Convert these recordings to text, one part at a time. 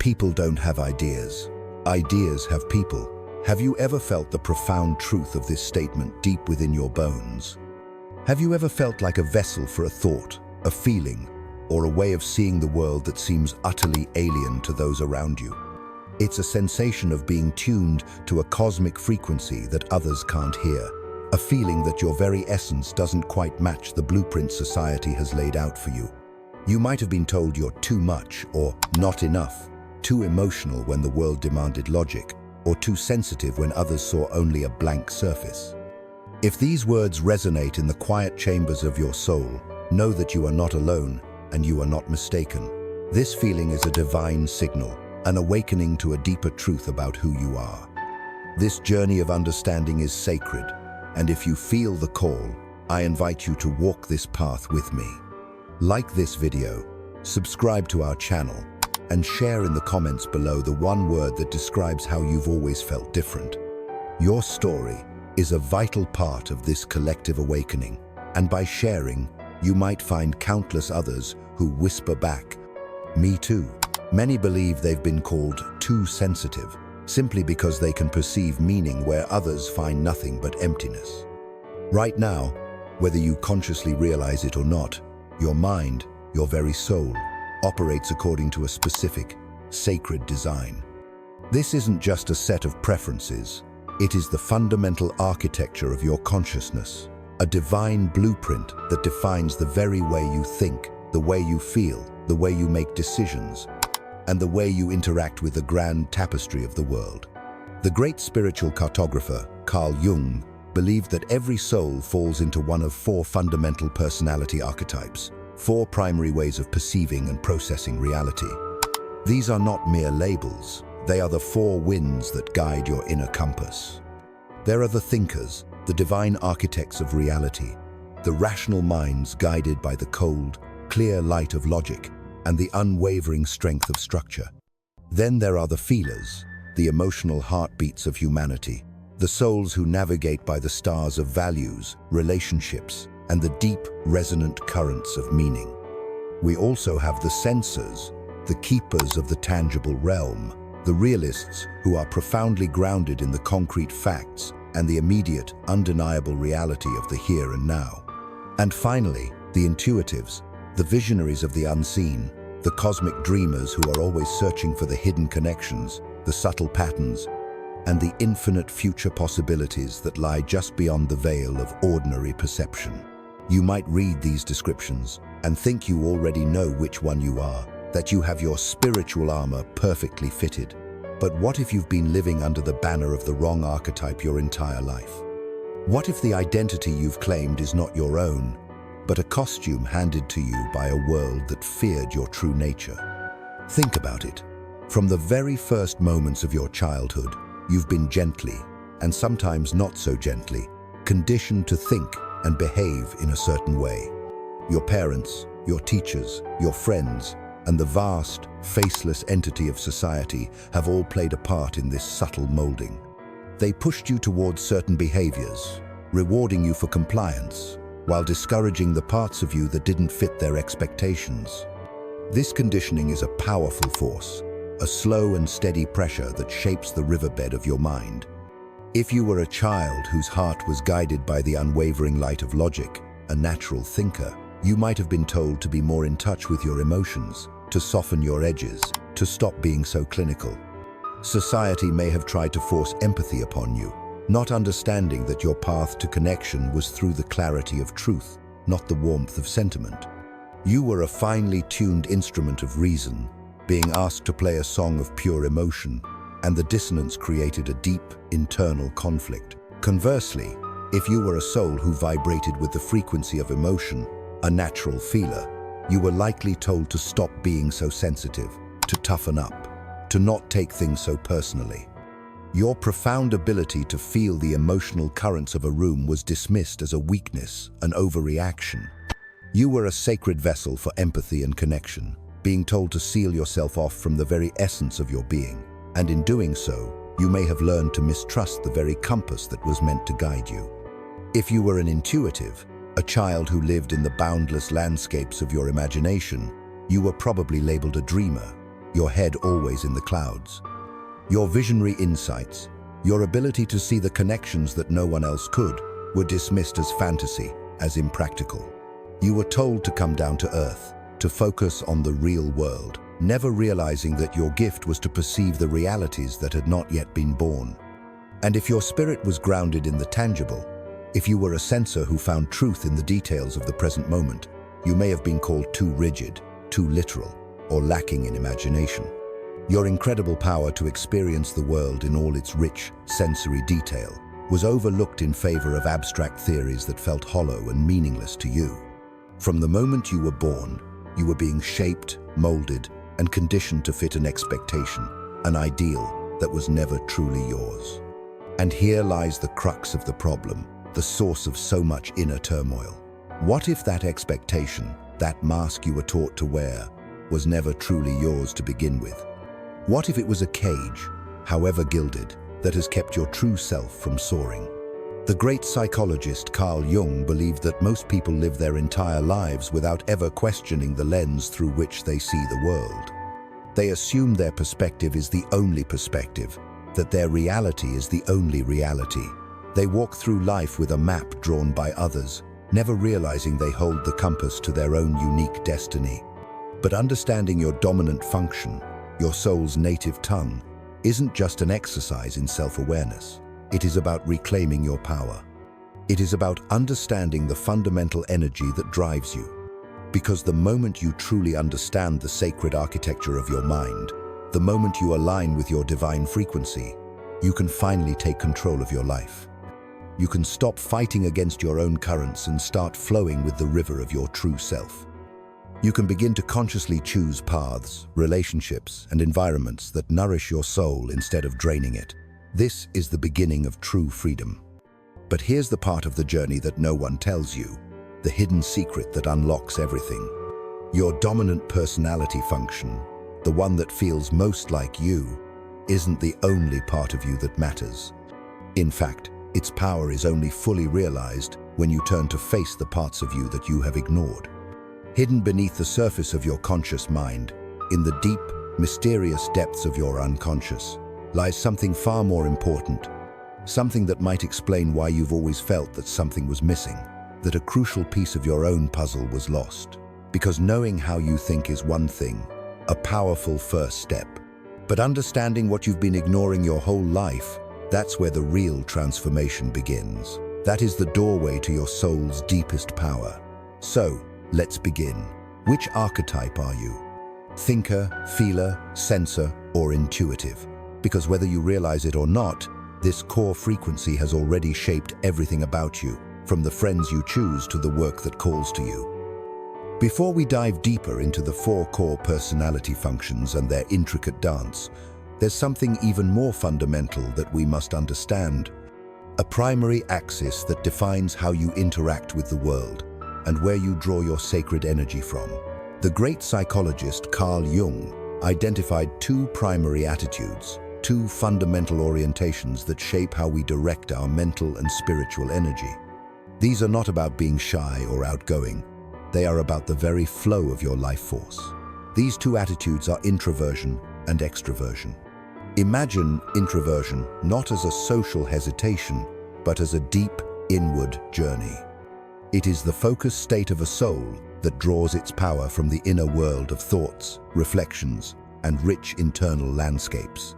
People don't have ideas. Ideas have people. Have you ever felt the profound truth of this statement deep within your bones? Have you ever felt like a vessel for a thought, a feeling, or a way of seeing the world that seems utterly alien to those around you? It's a sensation of being tuned to a cosmic frequency that others can't hear, a feeling that your very essence doesn't quite match the blueprint society has laid out for you. You might have been told you're too much or not enough, too emotional when the world demanded logic, or too sensitive when others saw only a blank surface. If these words resonate in the quiet chambers of your soul, know that you are not alone and you are not mistaken. This feeling is a divine signal, an awakening to a deeper truth about who you are. This journey of understanding is sacred, and if you feel the call, I invite you to walk this path with me. Like this video, subscribe to our channel, and share in the comments below the one word that describes how you've always felt different. Your story is a vital part of this collective awakening, and by sharing, you might find countless others who whisper back, "Me too." Many believe they've been called too sensitive, simply because they can perceive meaning where others find nothing but emptiness. Right now, whether you consciously realize it or not, your mind, your very soul, operates according to a specific, sacred design. This isn't just a set of preferences, it is the fundamental architecture of your consciousness, a divine blueprint that defines the very way you think, the way you feel, the way you make decisions, and the way you interact with the grand tapestry of the world. The great spiritual cartographer, Carl Jung, believed that every soul falls into one of four fundamental personality archetypes, four primary ways of perceiving and processing reality. These are not mere labels, they are the four winds that guide your inner compass. There are the thinkers, the divine architects of reality, the rational minds guided by the cold, clear light of logic and the unwavering strength of structure. Then there are the feelers, the emotional heartbeats of humanity, the souls who navigate by the stars of values, relationships, and the deep, resonant currents of meaning. We also have the sensors, the keepers of the tangible realm, the realists who are profoundly grounded in the concrete facts and the immediate, undeniable reality of the here and now. And finally, the intuitives, the visionaries of the unseen, the cosmic dreamers who are always searching for the hidden connections, the subtle patterns, and the infinite future possibilities that lie just beyond the veil of ordinary perception. You might read these descriptions and think you already know which one you are, that you have your spiritual armor perfectly fitted. But what if you've been living under the banner of the wrong archetype your entire life? What if the identity you've claimed is not your own, but a costume handed to you by a world that feared your true nature? Think about it. From the very first moments of your childhood, you've been gently, and sometimes not so gently, conditioned to think and behave in a certain way. Your parents, your teachers, your friends, and the vast, faceless entity of society have all played a part in this subtle molding. They pushed you towards certain behaviors, rewarding you for compliance, while discouraging the parts of you that didn't fit their expectations. This conditioning is a powerful force, a slow and steady pressure that shapes the riverbed of your mind. If you were a child whose heart was guided by the unwavering light of logic, a natural thinker, you might have been told to be more in touch with your emotions, to soften your edges, to stop being so clinical. Society may have tried to force empathy upon you, not understanding that your path to connection was through the clarity of truth, not the warmth of sentiment. You were a finely tuned instrument of reason, being asked to play a song of pure emotion, and the dissonance created a deep, internal conflict. Conversely, if you were a soul who vibrated with the frequency of emotion, a natural feeler, you were likely told to stop being so sensitive, to toughen up, to not take things so personally. Your profound ability to feel the emotional currents of a room was dismissed as a weakness, an overreaction. You were a sacred vessel for empathy and connection, being told to seal yourself off from the very essence of your being. And in doing so, you may have learned to mistrust the very compass that was meant to guide you. If you were an intuitive, a child who lived in the boundless landscapes of your imagination, you were probably labeled a dreamer, your head always in the clouds. Your visionary insights, your ability to see the connections that no one else could, were dismissed as fantasy, as impractical. You were told to come down to earth, to focus on the real world, never realizing that your gift was to perceive the realities that had not yet been born. And if your spirit was grounded in the tangible, if you were a sensor who found truth in the details of the present moment, you may have been called too rigid, too literal, or lacking in imagination. Your incredible power to experience the world in all its rich, sensory detail was overlooked in favor of abstract theories that felt hollow and meaningless to you. From the moment you were born, you were being shaped, molded, and conditioned to fit an expectation, an ideal that was never truly yours. And here lies the crux of the problem, the source of so much inner turmoil. What if that expectation, that mask you were taught to wear, was never truly yours to begin with? What if it was a cage, however gilded, that has kept your true self from soaring? The great psychologist Carl Jung believed that most people live their entire lives without ever questioning the lens through which they see the world. They assume their perspective is the only perspective, that their reality is the only reality. They walk through life with a map drawn by others, never realizing they hold the compass to their own unique destiny. But understanding your dominant function, your soul's native tongue, isn't just an exercise in self-awareness. It is about reclaiming your power. It is about understanding the fundamental energy that drives you. Because the moment you truly understand the sacred architecture of your mind, the moment you align with your divine frequency, you can finally take control of your life. You can stop fighting against your own currents and start flowing with the river of your true self. You can begin to consciously choose paths, relationships, and environments that nourish your soul instead of draining it. This is the beginning of true freedom. But here's the part of the journey that no one tells you, the hidden secret that unlocks everything. Your dominant personality function, the one that feels most like you, isn't the only part of you that matters. In fact, its power is only fully realized when you turn to face the parts of you that you have ignored. Hidden beneath the surface of your conscious mind, in the deep, mysterious depths of your unconscious, lies something far more important, something that might explain why you've always felt that something was missing, that a crucial piece of your own puzzle was lost. Because knowing how you think is one thing, a powerful first step. But understanding what you've been ignoring your whole life, that's where the real transformation begins. That is the doorway to your soul's deepest power. So, let's begin. Which archetype are you? Thinker, feeler, sensor, or intuitive? Because whether you realize it or not, this core frequency has already shaped everything about you, from the friends you choose to the work that calls to you. Before we dive deeper into the 4 core personality functions and their intricate dance, there's something even more fundamental that we must understand. A primary axis that defines how you interact with the world and where you draw your sacred energy from. The great psychologist Carl Jung identified 2 primary attitudes, 2 fundamental orientations that shape how we direct our mental and spiritual energy. These are not about being shy or outgoing. They are about the very flow of your life force. These 2 attitudes are introversion and extroversion. Imagine introversion not as a social hesitation, but as a deep, inward journey. It is the focused state of a soul that draws its power from the inner world of thoughts, reflections, and rich internal landscapes.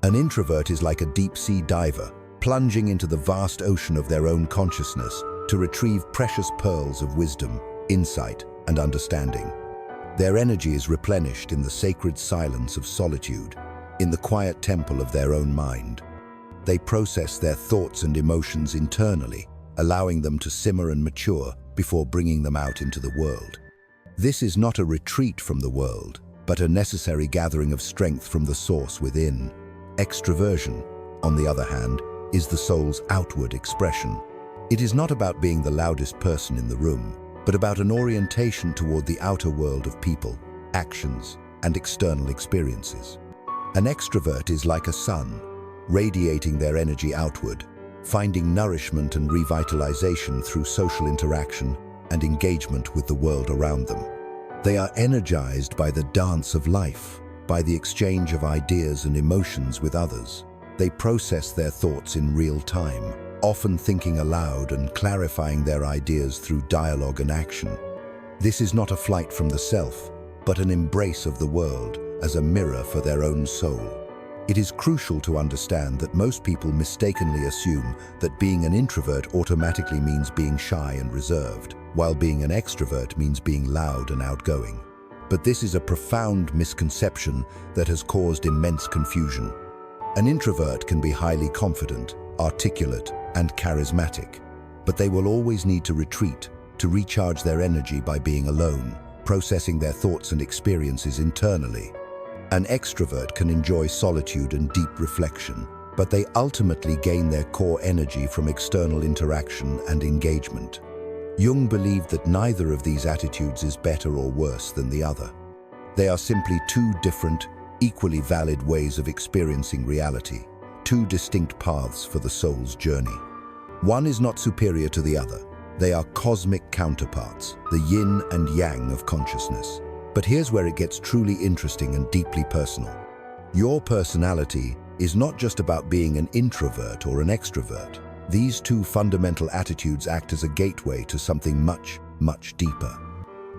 An introvert is like a deep-sea diver, plunging into the vast ocean of their own consciousness to retrieve precious pearls of wisdom, insight, and understanding. Their energy is replenished in the sacred silence of solitude, in the quiet temple of their own mind. They process their thoughts and emotions internally, allowing them to simmer and mature before bringing them out into the world. This is not a retreat from the world, but a necessary gathering of strength from the source within. Extroversion, on the other hand, is the soul's outward expression. It is not about being the loudest person in the room, but about an orientation toward the outer world of people, actions, and external experiences. An extrovert is like a sun, radiating their energy outward, finding nourishment and revitalization through social interaction and engagement with the world around them. They are energized by the dance of life, by the exchange of ideas and emotions with others. They process their thoughts in real time, often thinking aloud and clarifying their ideas through dialogue and action. This is not a flight from the self, but an embrace of the world as a mirror for their own soul. It is crucial to understand that most people mistakenly assume that being an introvert automatically means being shy and reserved, while being an extrovert means being loud and outgoing. But this is a profound misconception that has caused immense confusion. An introvert can be highly confident, articulate, and charismatic, but they will always need to retreat, to recharge their energy by being alone, processing their thoughts and experiences internally. An extrovert can enjoy solitude and deep reflection, but they ultimately gain their core energy from external interaction and engagement. Jung believed that neither of these attitudes is better or worse than the other. They are simply two different, equally valid ways of experiencing reality, two distinct paths for the soul's journey. One is not superior to the other. They are cosmic counterparts, the yin and yang of consciousness. But here's where it gets truly interesting and deeply personal. Your personality is not just about being an introvert or an extrovert. These two fundamental attitudes act as a gateway to something much, much deeper.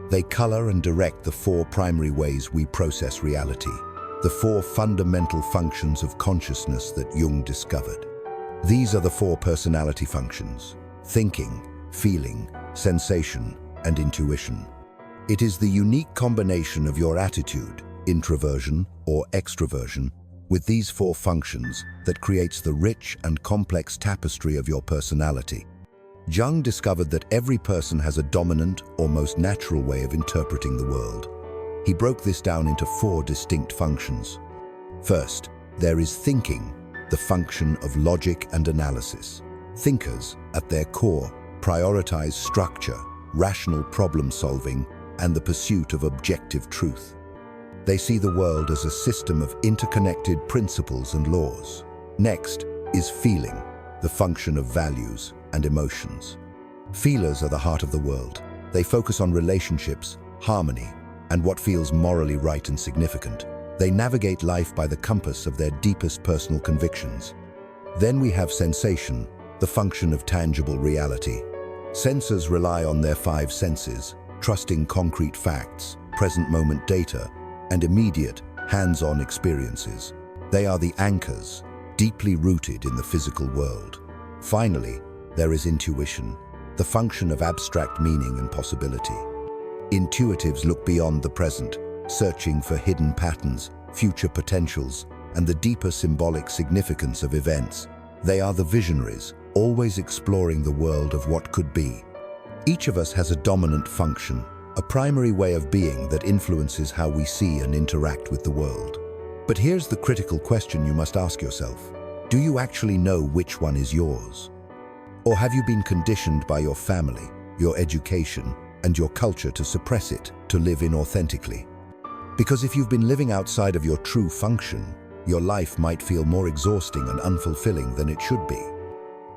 They color and direct the four primary ways we process reality, the four fundamental functions of consciousness that Jung discovered. These are the four personality functions: thinking, feeling, sensation, and intuition. It is the unique combination of your attitude, introversion or extroversion, with these four functions that creates the rich and complex tapestry of your personality. Jung discovered that every person has a dominant or most natural way of interpreting the world. He broke this down into four distinct functions. First, there is thinking, the function of logic and analysis. Thinkers, at their core, prioritize structure, rational problem solving, and the pursuit of objective truth. They see the world as a system of interconnected principles and laws. Next is feeling, the function of values and emotions. Feelers are the heart of the world. They focus on relationships, harmony, and what feels morally right and significant. They navigate life by the compass of their deepest personal convictions. Then we have sensation, the function of tangible reality. Sensors rely on their five senses, trusting concrete facts, present moment data, and immediate, hands-on experiences. They are the anchors, deeply rooted in the physical world. Finally, there is intuition, the function of abstract meaning and possibility. Intuitives look beyond the present, searching for hidden patterns, future potentials, and the deeper symbolic significance of events. They are the visionaries, always exploring the world of what could be. Each of us has a dominant function, a primary way of being that influences how we see and interact with the world. But here's the critical question you must ask yourself. Do you actually know which one is yours? Or have you been conditioned by your family, your education, and your culture to suppress it, to live inauthentically? Because if you've been living outside of your true function, your life might feel more exhausting and unfulfilling than it should be.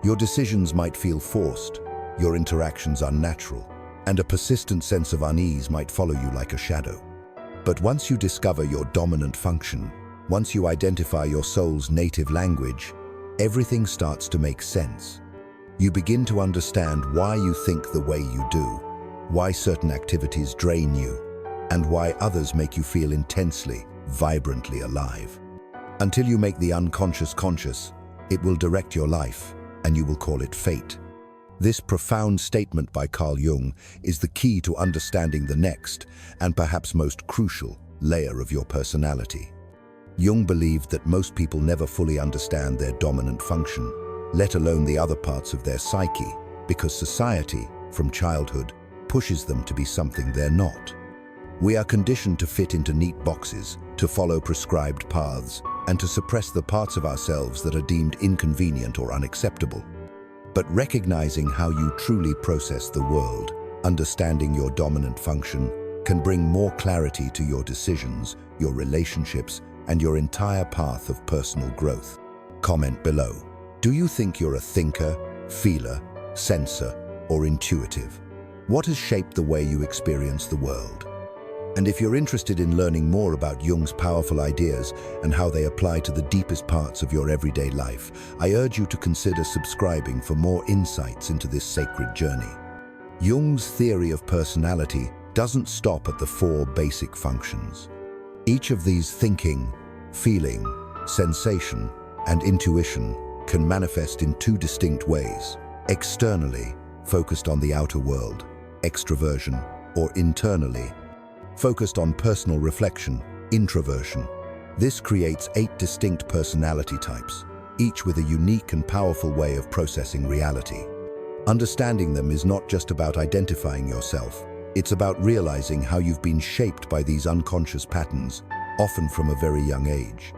Your decisions might feel forced, your interactions unnatural, and a persistent sense of unease might follow you like a shadow. But once you discover your dominant function, once you identify your soul's native language, everything starts to make sense. You begin to understand why you think the way you do, why certain activities drain you, and why others make you feel intensely, vibrantly alive. Until you make the unconscious conscious, it will direct your life, and you will call it fate. This profound statement by Carl Jung is the key to understanding the next, and perhaps most crucial, layer of your personality. Jung believed that most people never fully understand their dominant function, let alone the other parts of their psyche, because society, from childhood, pushes them to be something they're not. We are conditioned to fit into neat boxes, to follow prescribed paths, and to suppress the parts of ourselves that are deemed inconvenient or unacceptable. But recognizing how you truly process the world, understanding your dominant function, can bring more clarity to your decisions, your relationships, and your entire path of personal growth. Comment below. Do you think you're a thinker, feeler, sensor, or intuitive? What has shaped the way you experience the world? And if you're interested in learning more about Jung's powerful ideas and how they apply to the deepest parts of your everyday life, I urge you to consider subscribing for more insights into this sacred journey. Jung's theory of personality doesn't stop at the 4 basic functions. Each of these thinking, feeling, sensation, and intuition can manifest in 2 distinct ways. Externally, focused on the outer world, extroversion, or internally, focused on personal reflection, introversion. This creates 8 distinct personality types, each with a unique and powerful way of processing reality. Understanding them is not just about identifying yourself, it's about realizing how you've been shaped by these unconscious patterns, often from a very young age.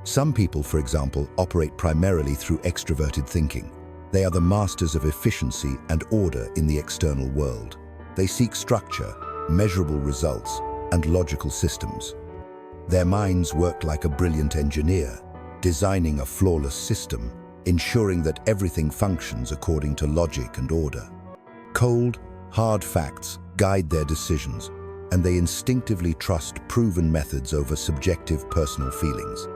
Some people, for example, operate primarily through extroverted thinking. They are the masters of efficiency and order in the external world. They seek structure, measurable results, and logical systems. Their minds work like a brilliant engineer, designing a flawless system, ensuring that everything functions according to logic and order. Cold, hard facts guide their decisions, and they instinctively trust proven methods over subjective personal feelings.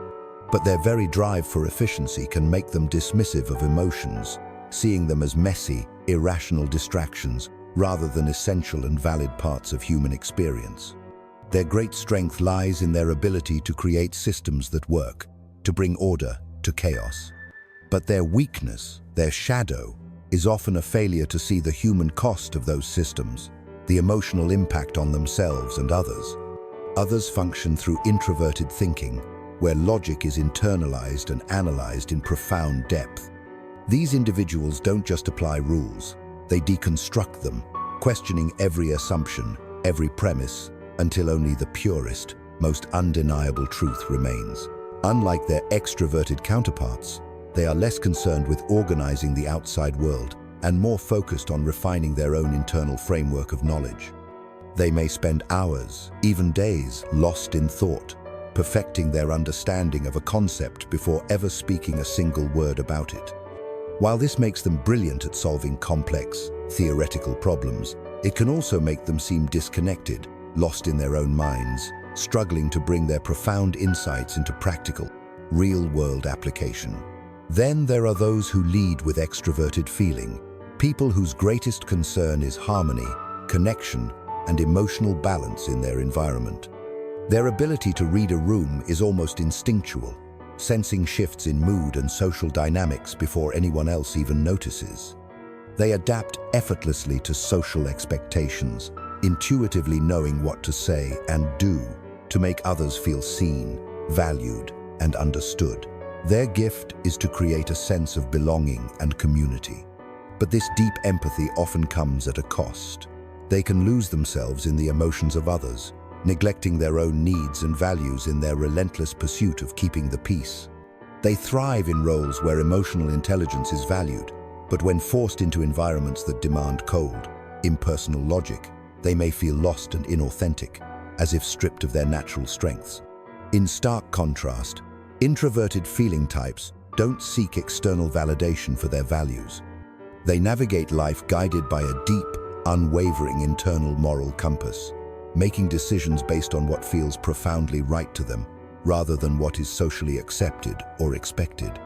But their very drive for efficiency can make them dismissive of emotions, seeing them as messy, irrational distractions rather than essential and valid parts of human experience. Their great strength lies in their ability to create systems that work, to bring order to chaos. But their weakness, their shadow, is often a failure to see the human cost of those systems, the emotional impact on themselves and others. Others function through introverted thinking, where logic is internalized and analyzed in profound depth. These individuals don't just apply rules, they deconstruct them, questioning every assumption, every premise, until only the purest, most undeniable truth remains. Unlike their extroverted counterparts, they are less concerned with organizing the outside world and more focused on refining their own internal framework of knowledge. They may spend hours, even days, lost in thought, perfecting their understanding of a concept before ever speaking a single word about it. While this makes them brilliant at solving complex, theoretical problems, it can also make them seem disconnected, lost in their own minds, struggling to bring their profound insights into practical, real-world application. Then there are those who lead with extroverted feeling, people whose greatest concern is harmony, connection, and emotional balance in their environment. Their ability to read a room is almost instinctual, sensing shifts in mood and social dynamics before anyone else even notices. They adapt effortlessly to social expectations, intuitively knowing what to say and do to make others feel seen, valued, and understood. Their gift is to create a sense of belonging and community. But this deep empathy often comes at a cost. They can lose themselves in the emotions of others, neglecting their own needs and values in their relentless pursuit of keeping the peace. They thrive in roles where emotional intelligence is valued, but when forced into environments that demand cold, impersonal logic, they may feel lost and inauthentic, as if stripped of their natural strengths. In stark contrast, introverted feeling types don't seek external validation for their values. They navigate life guided by a deep, unwavering internal moral compass, making decisions based on what feels profoundly right to them, rather than what is socially accepted or expected.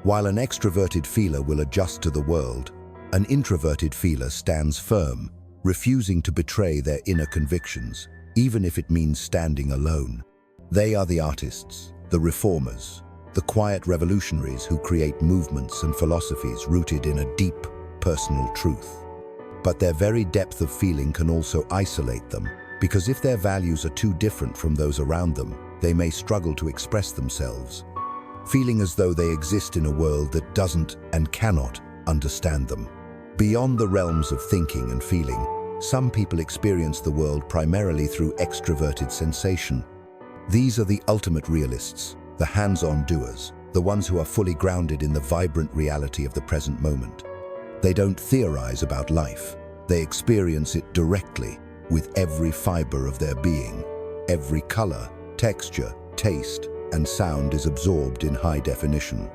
While an extroverted feeler will adjust to the world, an introverted feeler stands firm, refusing to betray their inner convictions, even if it means standing alone. They are the artists, the reformers, the quiet revolutionaries who create movements and philosophies rooted in a deep, personal truth. But their very depth of feeling can also isolate them, because if their values are too different from those around them, they may struggle to express themselves, feeling as though they exist in a world that doesn't and cannot understand them. Beyond the realms of thinking and feeling, some people experience the world primarily through extroverted sensation. These are the ultimate realists, the hands-on doers, the ones who are fully grounded in the vibrant reality of the present moment. They don't theorize about life, they experience it directly, with every fiber of their being. Every color, texture, taste, and sound is absorbed in high definition.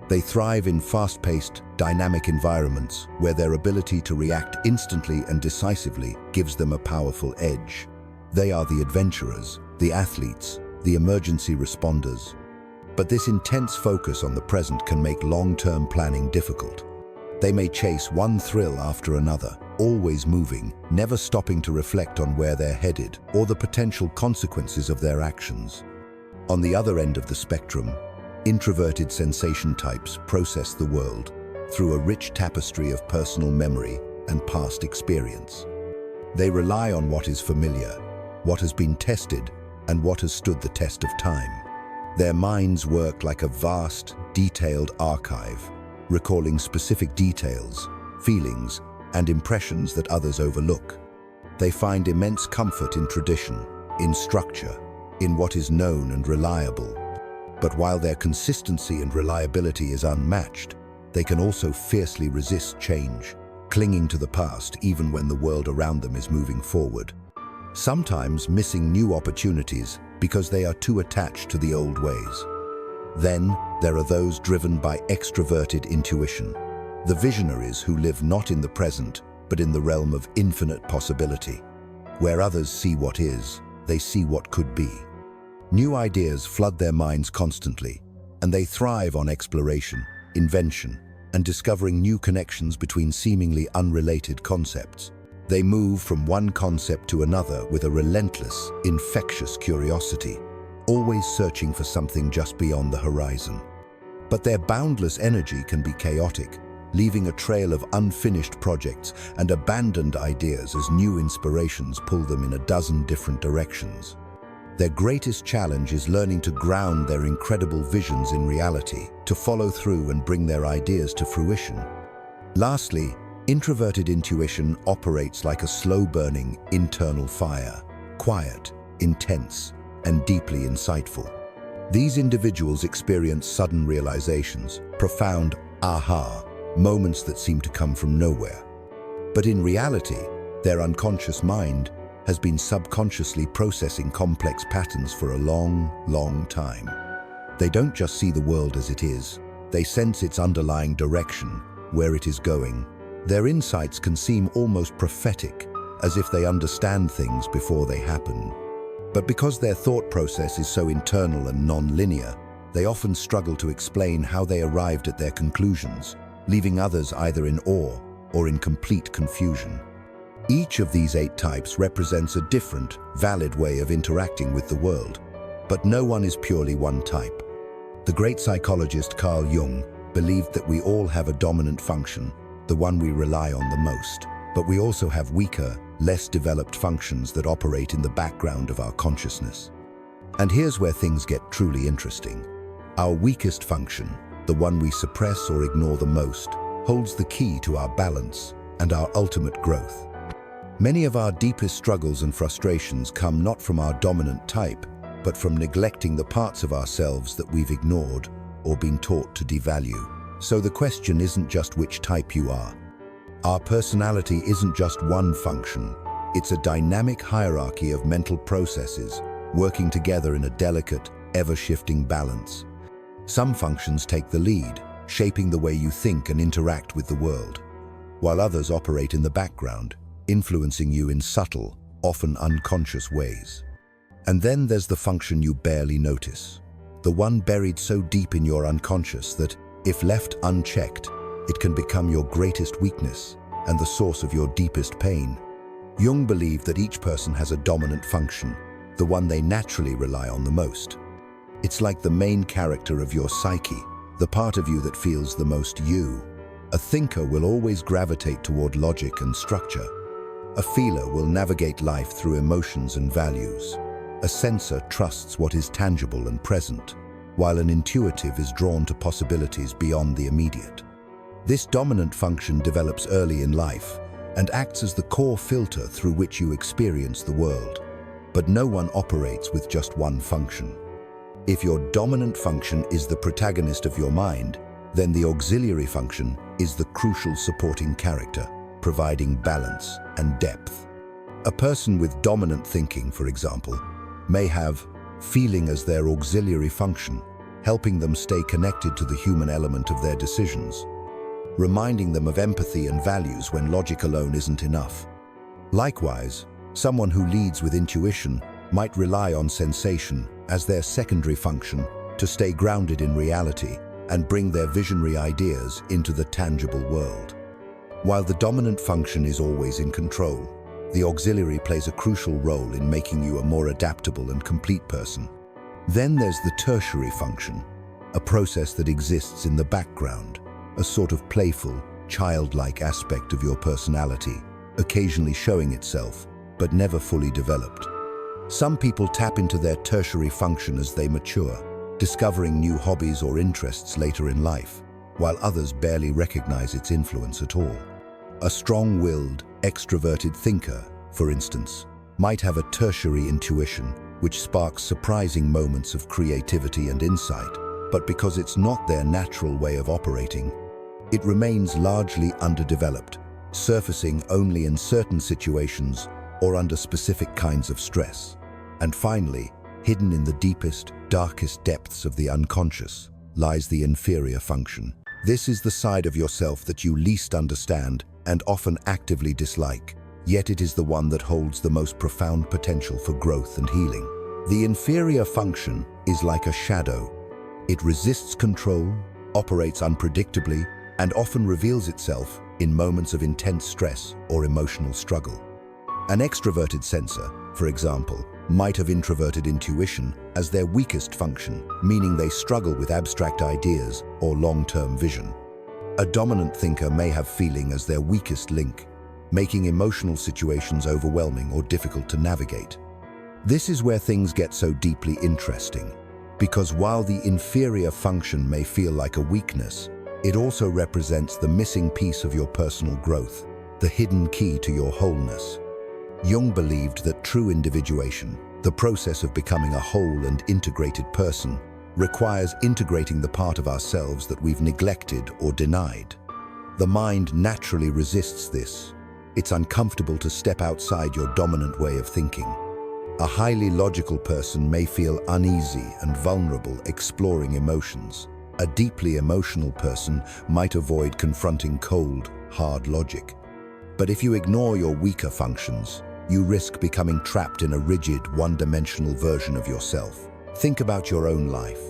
They thrive in fast-paced, dynamic environments where their ability to react instantly and decisively gives them a powerful edge. They are the adventurers, the athletes, the emergency responders. But this intense focus on the present can make long-term planning difficult. They may chase one thrill after another, always moving, never stopping to reflect on where they're headed or the potential consequences of their actions. On the other end of the spectrum, introverted sensation types process the world through a rich tapestry of personal memory and past experience. They rely on what is familiar, what has been tested, and what has stood the test of time. Their minds work like a vast, detailed archive, recalling specific details, feelings, and impressions that others overlook. They find immense comfort in tradition, in structure, in what is known and reliable. But while their consistency and reliability is unmatched, they can also fiercely resist change, clinging to the past even when the world around them is moving forward, sometimes missing new opportunities because they are too attached to the old ways. Then, there are those driven by extroverted intuition, the visionaries who live not in the present, but in the realm of infinite possibility. Where others see what is, they see what could be. New ideas flood their minds constantly, and they thrive on exploration, invention, and discovering new connections between seemingly unrelated concepts. They move from one concept to another with a relentless, infectious curiosity, always searching for something just beyond the horizon. But their boundless energy can be chaotic, leaving a trail of unfinished projects and abandoned ideas as new inspirations pull them in a dozen different directions. Their greatest challenge is learning to ground their incredible visions in reality, to follow through and bring their ideas to fruition. Lastly, introverted intuition operates like a slow-burning internal fire, quiet, intense, and deeply insightful. These individuals experience sudden realizations, profound aha moments that seem to come from nowhere. But in reality, their unconscious mind has been subconsciously processing complex patterns for a long, long time. They don't just see the world as it is, they sense its underlying direction, where it is going. Their insights can seem almost prophetic, as if they understand things before they happen. But because their thought process is so internal and non-linear, they often struggle to explain how they arrived at their conclusions, leaving others either in awe or in complete confusion. Each of these 8 types represents a different, valid way of interacting with the world, but no one is purely one type. The great psychologist Carl Jung believed that we all have a dominant function, the one we rely on the most, but we also have weaker, less developed functions that operate in the background of our consciousness. And here's where things get truly interesting. Our weakest function, the one we suppress or ignore the most, holds the key to our balance and our ultimate growth. Many of our deepest struggles and frustrations come not from our dominant type, but from neglecting the parts of ourselves that we've ignored or been taught to devalue. So the question isn't just which type you are. Our personality isn't just one function. It's a dynamic hierarchy of mental processes working together in a delicate, ever-shifting balance. Some functions take the lead, shaping the way you think and interact with the world, while others operate in the background, influencing you in subtle, often unconscious ways. And then there's the function you barely notice, the one buried so deep in your unconscious that, if left unchecked, it can become your greatest weakness and the source of your deepest pain. Jung believed that each person has a dominant function, the one they naturally rely on the most. It's like the main character of your psyche, the part of you that feels the most you. A thinker will always gravitate toward logic and structure. A feeler will navigate life through emotions and values. A sensor trusts what is tangible and present, while an intuitive is drawn to possibilities beyond the immediate. This dominant function develops early in life and acts as the core filter through which you experience the world. But no one operates with just one function. If your dominant function is the protagonist of your mind, then the auxiliary function is the crucial supporting character, providing balance and depth. A person with dominant thinking, for example, may have feeling as their auxiliary function, helping them stay connected to the human element of their decisions, reminding them of empathy and values when logic alone isn't enough. Likewise, Someone who leads with intuition might rely on sensation as their secondary function to stay grounded in reality and bring their visionary ideas into the tangible world. While the dominant function is always in control, the auxiliary plays a crucial role in making you a more adaptable and complete person. Then there's the tertiary function, a process that exists in the background, a sort of playful, childlike aspect of your personality, occasionally showing itself, but never fully developed. Some people tap into their tertiary function as they mature, discovering new hobbies or interests later in life, while others barely recognize its influence at all. A strong-willed, extroverted thinker, for instance, might have a tertiary intuition, which sparks surprising moments of creativity and insight, but because it's not their natural way of operating, it remains largely underdeveloped, surfacing only in certain situations or under specific kinds of stress. And finally, hidden in the deepest, darkest depths of the unconscious, lies the inferior function. This is the side of yourself that you least understand and often actively dislike, yet it is the one that holds the most profound potential for growth and healing. The inferior function is like a shadow. It resists control, operates unpredictably, and often reveals itself in moments of intense stress or emotional struggle. An extroverted sensor, for example, might have introverted intuition as their weakest function, meaning they struggle with abstract ideas or long-term vision. A dominant thinker may have feeling as their weakest link, making emotional situations overwhelming or difficult to navigate. This is where things get so deeply interesting, because while the inferior function may feel like a weakness, it also represents the missing piece of your personal growth, the hidden key to your wholeness. Jung believed that true individuation, the process of becoming a whole and integrated person, requires integrating the part of ourselves that we've neglected or denied. The mind naturally resists this. It's uncomfortable to step outside your dominant way of thinking. A highly logical person may feel uneasy and vulnerable exploring emotions. A deeply emotional person might avoid confronting cold, hard logic. But if you ignore your weaker functions, you risk becoming trapped in a rigid, one-dimensional version of yourself. Think about your own life.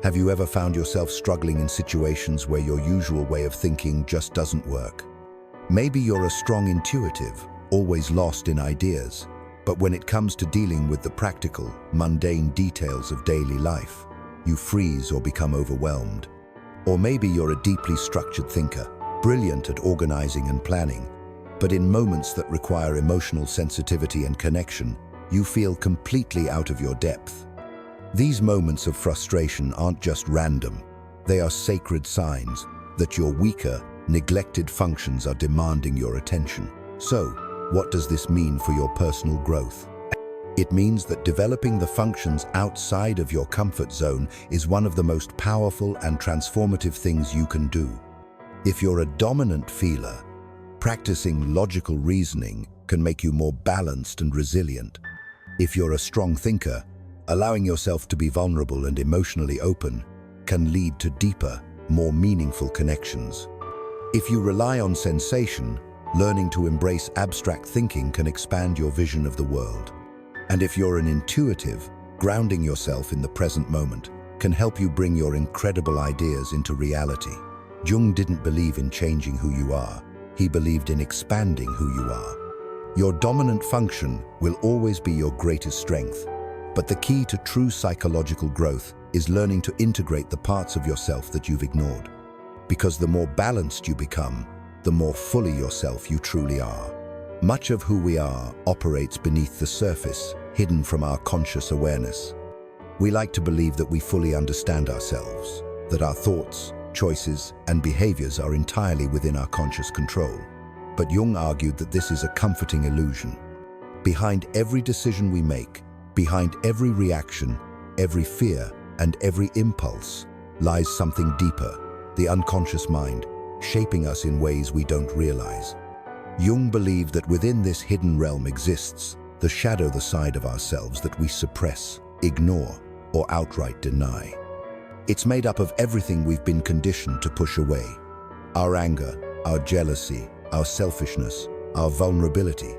Have you ever found yourself struggling in situations where your usual way of thinking just doesn't work? Maybe you're a strong intuitive, always lost in ideas, but when it comes to dealing with the practical, mundane details of daily life, you freeze or become overwhelmed. Or maybe you're a deeply structured thinker, brilliant at organizing and planning, but in moments that require emotional sensitivity and connection, you feel completely out of your depth. These moments of frustration aren't just random. They are sacred signs that your weaker, neglected functions are demanding your attention. So, what does this mean for your personal growth? It means that developing the functions outside of your comfort zone is one of the most powerful and transformative things you can do. If you're a dominant feeler, practicing logical reasoning can make you more balanced and resilient. If you're a strong thinker, allowing yourself to be vulnerable and emotionally open can lead to deeper, more meaningful connections. If you rely on sensation, learning to embrace abstract thinking can expand your vision of the world. And if you're an intuitive, grounding yourself in the present moment can help you bring your incredible ideas into reality. Jung didn't believe in changing who you are. He believed in expanding who you are. Your dominant function will always be your greatest strength, but the key to true psychological growth is learning to integrate the parts of yourself that you've ignored. Because the more balanced you become, the more fully yourself you truly are. Much of who we are operates beneath the surface, hidden from our conscious awareness. We like to believe that we fully understand ourselves, that our thoughts, choices, and behaviors are entirely within our conscious control. But Jung argued that this is a comforting illusion. Behind every decision we make, behind every reaction, every fear, and every impulse lies something deeper, the unconscious mind, shaping us in ways we don't realize. Jung believed that within this hidden realm exists the shadow, the side of ourselves that we suppress, ignore, or outright deny. It's made up of everything we've been conditioned to push away. Our anger, our jealousy, our selfishness, our vulnerability.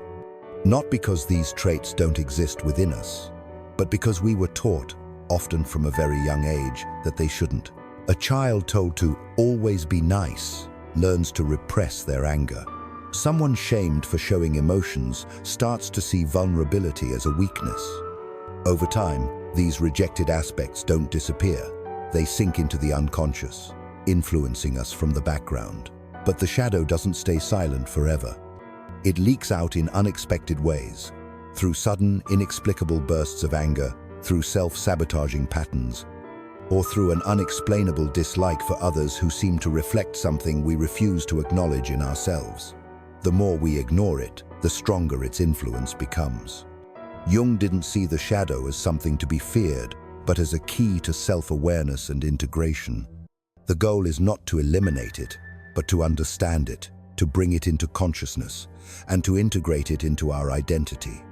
Not because these traits don't exist within us, but because we were taught, often from a very young age, that they shouldn't. A child told to always be nice learns to repress their anger. Someone shamed for showing emotions starts to see vulnerability as a weakness. Over time, these rejected aspects don't disappear. They sink into the unconscious, influencing us from the background. But the shadow doesn't stay silent forever. It leaks out in unexpected ways, through sudden, inexplicable bursts of anger, through self-sabotaging patterns, or through an unexplainable dislike for others who seem to reflect something we refuse to acknowledge in ourselves. The more we ignore it, the stronger its influence becomes. Jung didn't see the shadow as something to be feared, but as a key to self-awareness and integration. The goal is not to eliminate it, but to understand it, to bring it into consciousness, and to integrate it into our identity.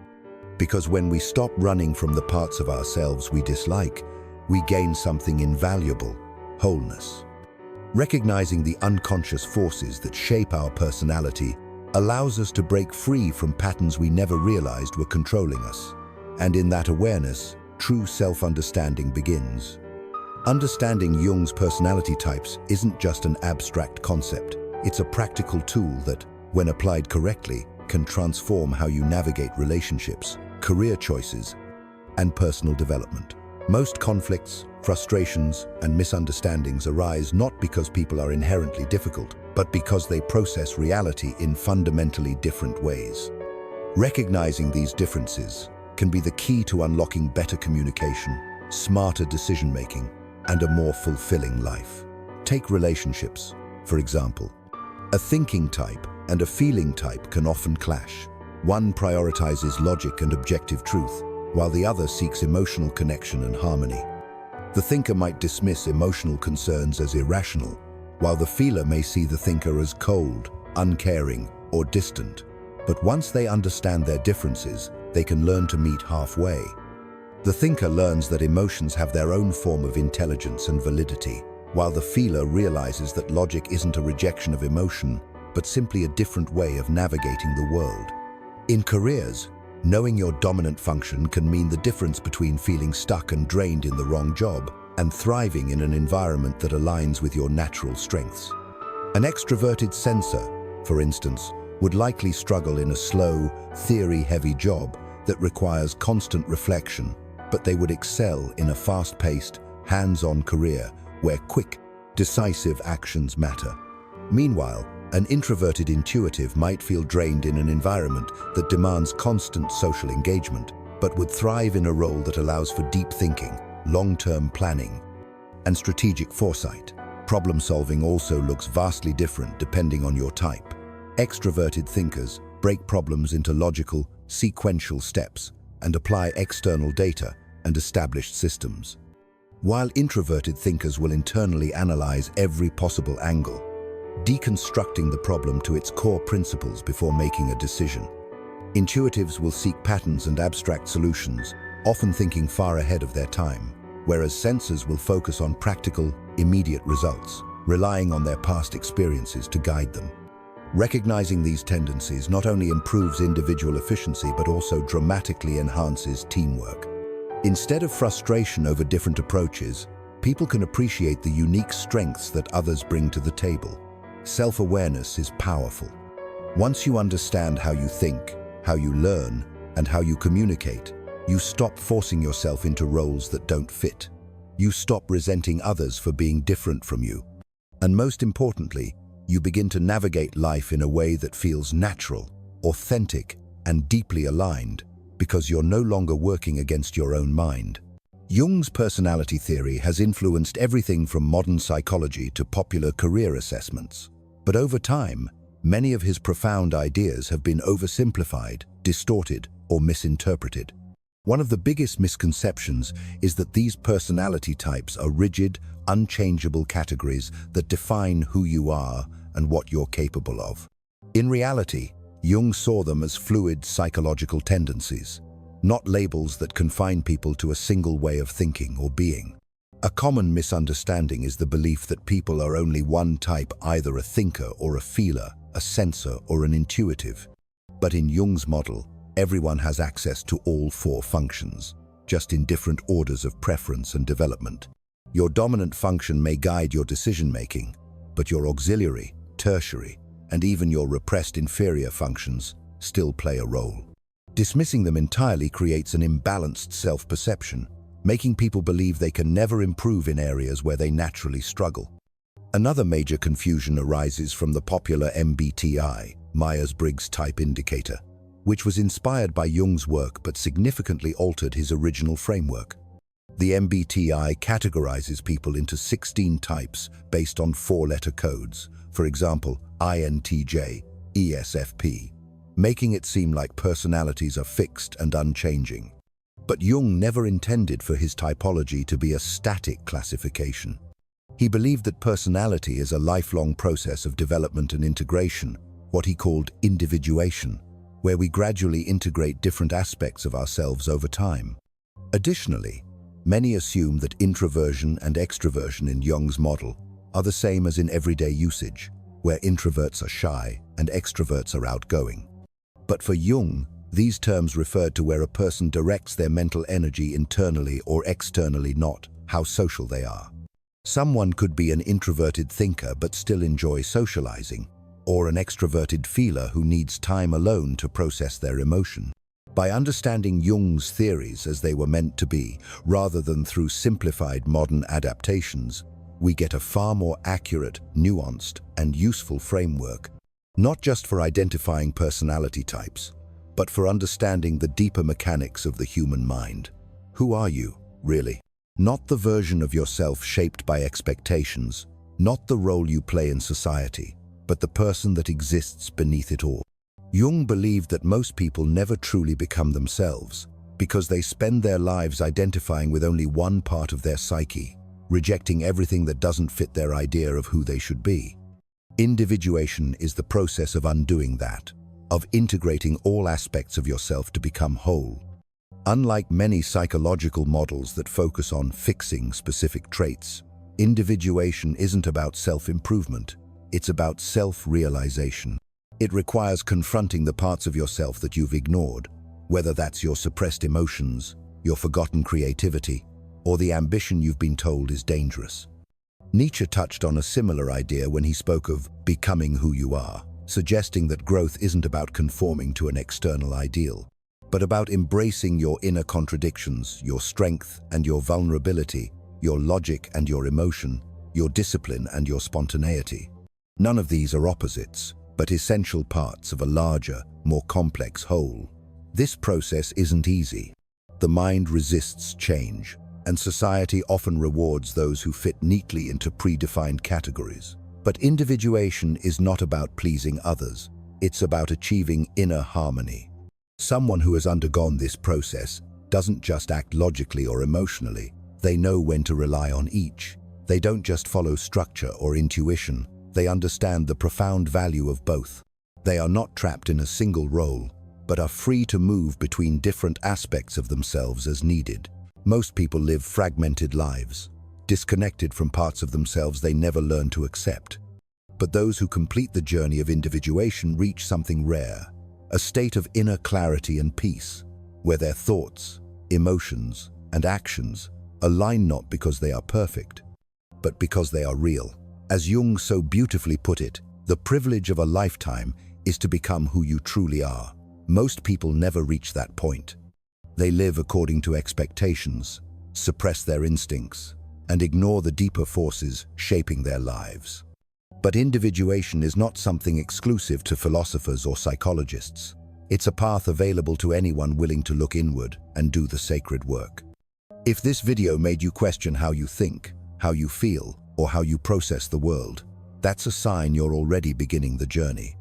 Because when we stop running from the parts of ourselves we dislike, we gain something invaluable: wholeness. Recognizing the unconscious forces that shape our personality allows us to break free from patterns we never realized were controlling us. And in that awareness, true self-understanding begins. Understanding Jung's personality types isn't just an abstract concept. It's a practical tool that, when applied correctly, can transform how you navigate relationships, career choices, and personal development. Most conflicts, frustrations, and misunderstandings arise not because people are inherently difficult, but because they process reality in fundamentally different ways. Recognizing these differences can be the key to unlocking better communication, smarter decision-making, and a more fulfilling life. Take relationships, for example. A thinking type and a feeling type can often clash. One prioritizes logic and objective truth, while the other seeks emotional connection and harmony. The thinker might dismiss emotional concerns as irrational, while the feeler may see the thinker as cold, uncaring, or distant. But once they understand their differences, they can learn to meet halfway. The thinker learns that emotions have their own form of intelligence and validity, while the feeler realizes that logic isn't a rejection of emotion, but simply a different way of navigating the world. In careers, knowing your dominant function can mean the difference between feeling stuck and drained in the wrong job and thriving in an environment that aligns with your natural strengths. An extroverted sensor, for instance, would likely struggle in a slow, theory-heavy job that requires constant reflection, but they would excel in a fast-paced, hands-on career where quick, decisive actions matter. Meanwhile, an introverted intuitive might feel drained in an environment that demands constant social engagement, but would thrive in a role that allows for deep thinking, long-term planning, and strategic foresight. Problem-solving also looks vastly different depending on your type. Extroverted thinkers break problems into logical, sequential steps and apply external data and established systems, while introverted thinkers will internally analyze every possible angle, deconstructing the problem to its core principles before making a decision. Intuitives will seek patterns and abstract solutions, often thinking far ahead of their time, whereas sensors will focus on practical, immediate results, relying on their past experiences to guide them. Recognizing these tendencies not only improves individual efficiency but also dramatically enhances teamwork. Instead of frustration over different approaches, people can appreciate the unique strengths that others bring to the table. Self-awareness is powerful. Once you understand how you think, how you learn, and how you communicate, you stop forcing yourself into roles that don't fit. You stop resenting others for being different from you. And most importantly, you begin to navigate life in a way that feels natural, authentic, and deeply aligned, because you're no longer working against your own mind. Jung's personality theory has influenced everything from modern psychology to popular career assessments. But over time, many of his profound ideas have been oversimplified, distorted, or misinterpreted. One of the biggest misconceptions is that these personality types are rigid, unchangeable categories that define who you are and what you're capable of. In reality, Jung saw them as fluid psychological tendencies, not labels that confine people to a single way of thinking or being. A common misunderstanding is the belief that people are only one type, either a thinker or a feeler, a sensor or an intuitive. But in Jung's model, Everyone has access to all four functions, just in different orders of preference and development. Your dominant function may guide your decision-making, but your auxiliary, tertiary, and even your repressed inferior functions still play a role. Dismissing them entirely creates an imbalanced self-perception, making people believe they can never improve in areas where they naturally struggle. Another major confusion arises from the popular MBTI, Myers-Briggs Type Indicator, which was inspired by Jung's work but significantly altered his original framework. The MBTI categorizes people into 16 types based on four-letter codes, for example, INTJ, ESFP, making it seem like personalities are fixed and unchanging. But Jung never intended for his typology to be a static classification. He believed that personality is a lifelong process of development and integration, what he called individuation, where we gradually integrate different aspects of ourselves over time. Additionally, many assume that introversion and extroversion in Jung's model are the same as in everyday usage, where introverts are shy and extroverts are outgoing. But for Jung, these terms referred to where a person directs their mental energy internally or externally, not how social they are. Someone could be an introverted thinker but still enjoy socializing, or an extroverted feeler who needs time alone to process their emotion. By understanding Jung's theories as they were meant to be, rather than through simplified modern adaptations, we get a far more accurate, nuanced, and useful framework, not just for identifying personality types, but for understanding the deeper mechanics of the human mind. Who are you, really? Not the version of yourself shaped by expectations, not the role you play in society, but the person that exists beneath it all. Jung believed that most people never truly become themselves because they spend their lives identifying with only one part of their psyche, rejecting everything that doesn't fit their idea of who they should be. Individuation is the process of undoing that, of integrating all aspects of yourself to become whole. Unlike many psychological models that focus on fixing specific traits, individuation isn't about self-improvement, it's about self-realization. It requires confronting the parts of yourself that you've ignored, whether that's your suppressed emotions, your forgotten creativity, or the ambition you've been told is dangerous. Nietzsche touched on a similar idea when he spoke of becoming who you are, suggesting that growth isn't about conforming to an external ideal, but about embracing your inner contradictions, your strength and your vulnerability, your logic and your emotion, your discipline and your spontaneity. None of these are opposites, but essential parts of a larger, more complex whole. This process isn't easy. The mind resists change, and society often rewards those who fit neatly into predefined categories. But individuation is not about pleasing others. It's about achieving inner harmony. Someone who has undergone this process doesn't just act logically or emotionally. They know when to rely on each. They don't just follow structure or intuition. They understand the profound value of both. They are not trapped in a single role, but are free to move between different aspects of themselves as needed. Most people live fragmented lives, disconnected from parts of themselves they never learned to accept. But those who complete the journey of individuation reach something rare, a state of inner clarity and peace, where their thoughts, emotions, and actions align not because they are perfect, but because they are real. As Jung so beautifully put it, the privilege of a lifetime is to become who you truly are. Most people never reach that point. They live according to expectations, suppress their instincts, and ignore the deeper forces shaping their lives. But individuation is not something exclusive to philosophers or psychologists. It's a path available to anyone willing to look inward and do the sacred work. If this video made you question how you think, how you feel, or how you process the world, that's a sign you're already beginning the journey.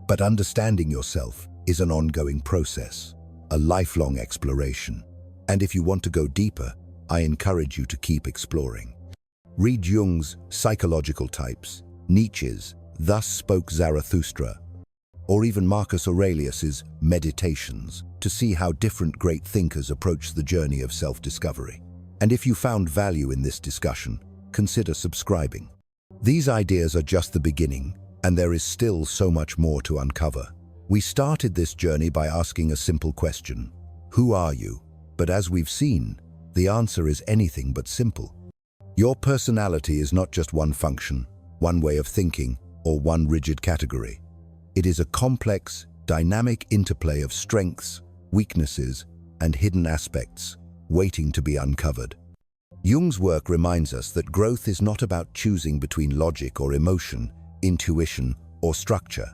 But understanding yourself is an ongoing process, a lifelong exploration. And if you want to go deeper, I encourage you to keep exploring. Read Jung's Psychological Types, Nietzsche's Thus Spoke Zarathustra, or even Marcus Aurelius's Meditations to see how different great thinkers approach the journey of self-discovery. And if you found value in this discussion, consider subscribing. These ideas are just the beginning, and there is still so much more to uncover. We started this journey by asking a simple question: who are you? But as we've seen, the answer is anything but simple. Your personality is not just one function, one way of thinking, or one rigid category. It is a complex, dynamic interplay of strengths, weaknesses, and hidden aspects, waiting to be uncovered. Jung's work reminds us that growth is not about choosing between logic or emotion, intuition or structure.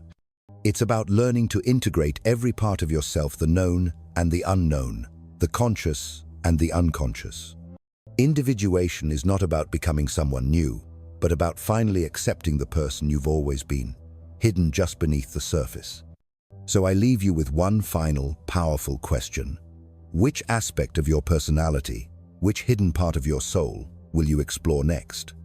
It's about learning to integrate every part of yourself, the known and the unknown, the conscious and the unconscious. Individuation is not about becoming someone new, but about finally accepting the person you've always been, hidden just beneath the surface. So I leave you with one final, powerful question. Which aspect of your personality, which hidden part of your soul, will you explore next?